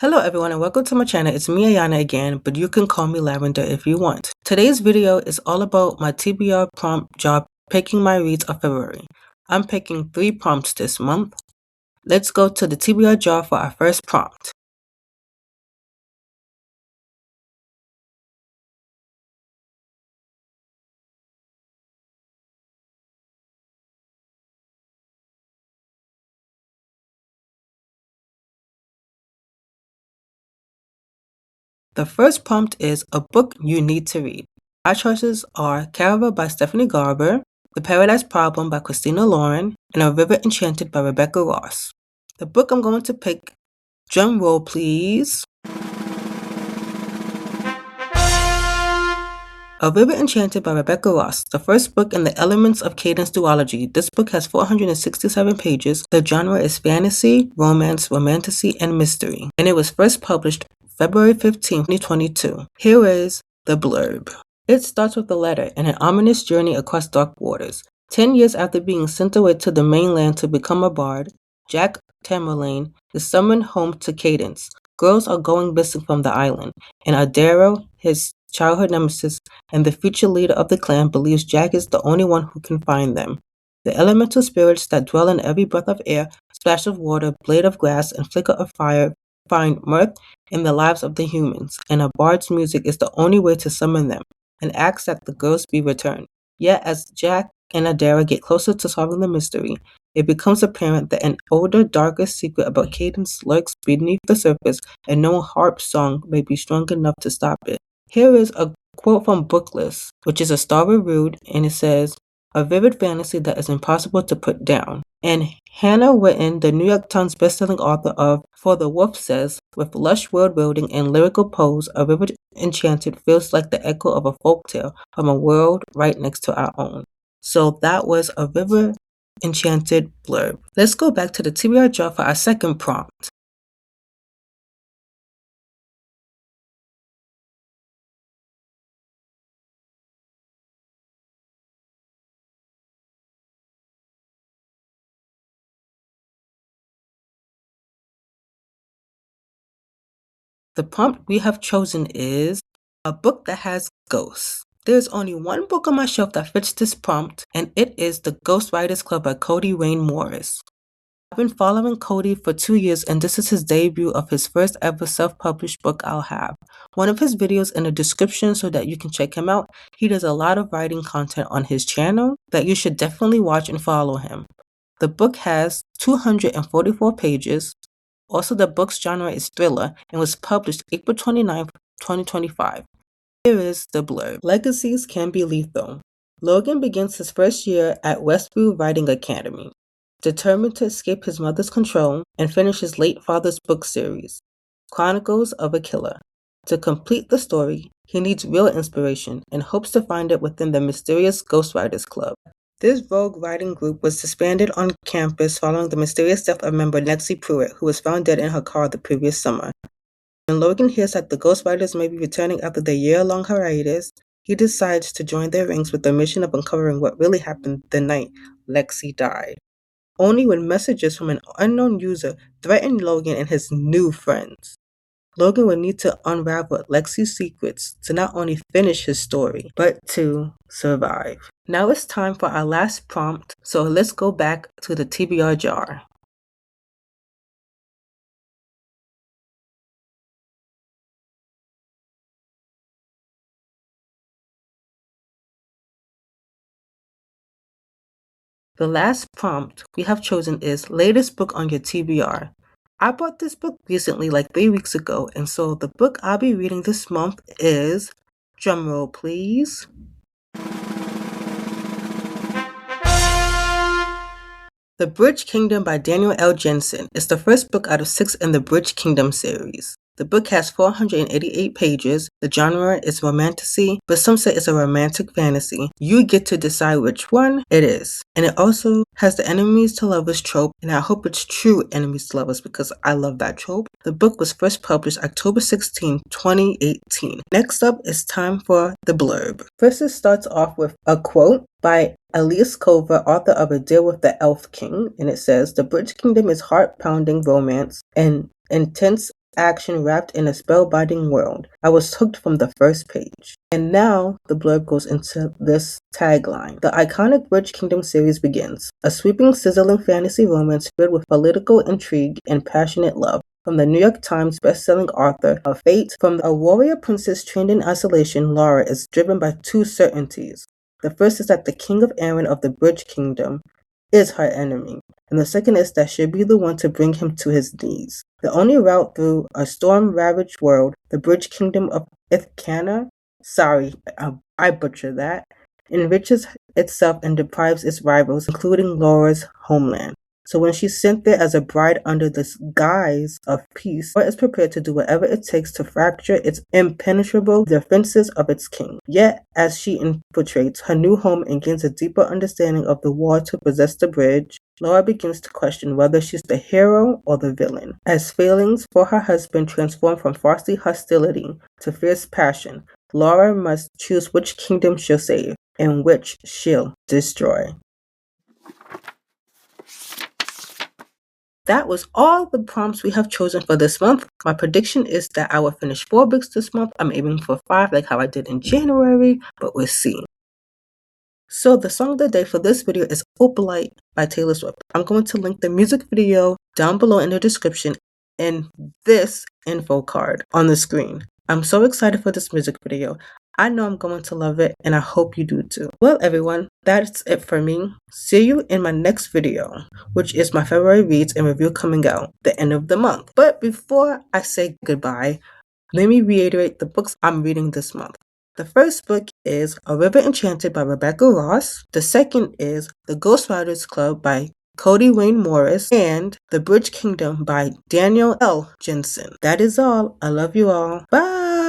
Hello everyone and welcome to my channel. It's me Ayana again, but you can call me Lavender if you want. Today's video is all about my TBR prompt job picking my reads of February. I'm picking 3 prompts this month. Let's go to the TBR jar for our first prompt. The first prompt is a book you need to read. Our choices are Caravan by Stephanie Garber, The Paradise Problem by Christina Lauren, and A River Enchanted by Rebecca Ross. The book I'm going to pick, drum roll please. A River Enchanted by Rebecca Ross, the first book in the Elements of Cadence duology. This book has 467 pages. The genre is fantasy, romance, romantasy, and mystery, and it was first published February 15, 2022. Here is the blurb. It starts with a letter and an ominous journey across dark waters. 10 years after being sent away to the mainland to become a bard, Jack Tamerlane is summoned home to Cadence. Girls are going missing from the island, and Adaro, his childhood nemesis, and the future leader of the clan believes Jack is the only one who can find them. The elemental spirits that dwell in every breath of air, splash of water, blade of grass, and flicker of fire find mirth in the lives of the humans, and a bard's music is the only way to summon them, and asks that the girls be returned. Yet as Jack and Adara get closer to solving the mystery, it becomes apparent that an older, darker secret about Cadence lurks beneath the surface, and no harp song may be strong enough to stop it. Here is a quote from Booklist, which is a Star Reviewed, and it says, "A vivid fantasy that is impossible to put down." And Hannah Witten, the New York Times bestselling author of For the Wolf says, "With lush world building and lyrical pose, A River Enchanted feels like the echo of a folktale from a world right next to our own." So that was A River Enchanted blurb. Let's go back to the TBR jar for our second prompt. The prompt we have chosen is a book that has ghosts. There's only one book on my shelf that fits this prompt, and it is The Ghost Writers Club by Cody Rain Morris. I've been following Cody for 2 years, and this is his debut of his first ever self-published book I'll have. One of his videos in the description so that you can check him out. He does a lot of writing content on his channel that you should definitely watch and follow him. The book has 244 pages. Also, the book's genre is thriller and was published April 29th, 2025. Here is the blurb. Legacies can be lethal. Logan begins his first year at Westview Writing Academy, determined to escape his mother's control and finish his late father's book series, Chronicles of a Killer. To complete the story, he needs real inspiration and hopes to find it within the mysterious Ghostwriters Club. This rogue writing group was disbanded on campus following the mysterious death of member Lexi Pruitt, who was found dead in her car the previous summer. When Logan hears that the Ghostwriters may be returning after their year-long hiatus, he decides to join their ranks with the mission of uncovering what really happened the night Lexi died. Only when messages from an unknown user threaten Logan and his new friends. Logan will need to unravel Lexi's secrets to not only finish his story, but to survive. Now it's time for our last prompt, so let's go back to the TBR jar. The last prompt we have chosen is latest book on your TBR. I bought this book recently, like 3 weeks ago, and so the book I'll be reading this month is, drumroll please, The Bridge Kingdom by Danielle L. Jensen. It's the first book out of 6 in the Bridge Kingdom series. The book has 488 pages. The genre is romantasy, but some say it's a romantic fantasy. You get to decide which one it is. And it also has the enemies to lovers trope, and I hope it's true enemies to lovers because I love that trope. The book was first published October 16, 2018. Next up, it's time for the blurb. First, it starts off with a quote by Elise Cover, author of A Deal with the Elf King, and it says, "The Bridge Kingdom is heart-pounding romance and intense action wrapped in a spellbinding world. I was hooked from the first page. And now the blurb goes into this tagline. The iconic Bridge Kingdom series begins. A sweeping, sizzling fantasy romance filled with political intrigue and passionate love. From the New York Times bestselling author of Fate, from a warrior princess trained in isolation, Laura is driven by two certainties. The first is that the King of Aaron of the Bridge Kingdom is her enemy, and the second is that she'll be the one to bring him to his knees. The only route through a storm-ravaged world, the Bridge Kingdom of Ithcana, I butchered that, enriches itself and deprives its rivals, including Laura's homeland. So when she's sent there as a bride under this guise of peace, Laura is prepared to do whatever it takes to fracture its impenetrable defenses of its king. Yet, as she infiltrates her new home and gains a deeper understanding of the war to possess the bridge, Laura begins to question whether she's the hero or the villain. As feelings for her husband transform from frosty hostility to fierce passion, Laura must choose which kingdom she'll save and which she'll destroy. That was all the prompts we have chosen for this month. My prediction is that I will finish 4 books this month. I'm aiming for 5 like how I did in January, but we'll see. So the song of the day for this video is Opalite by Taylor Swift. I'm going to link the music video down below in the description and this info card on the screen. I'm so excited for this music video. I know I'm going to love it, and I hope you do too. Well, everyone, that's it for me. See you in my next video, which is my February reads and review coming out the end of the month. But before I say goodbye, let me reiterate the books I'm reading this month. The first book is A River Enchanted by Rebecca Ross. The second is The Ghostwriters Club by Cody Wayne Morris, and The Bridge Kingdom by Danielle Jensen. That is all. I love you all. Bye!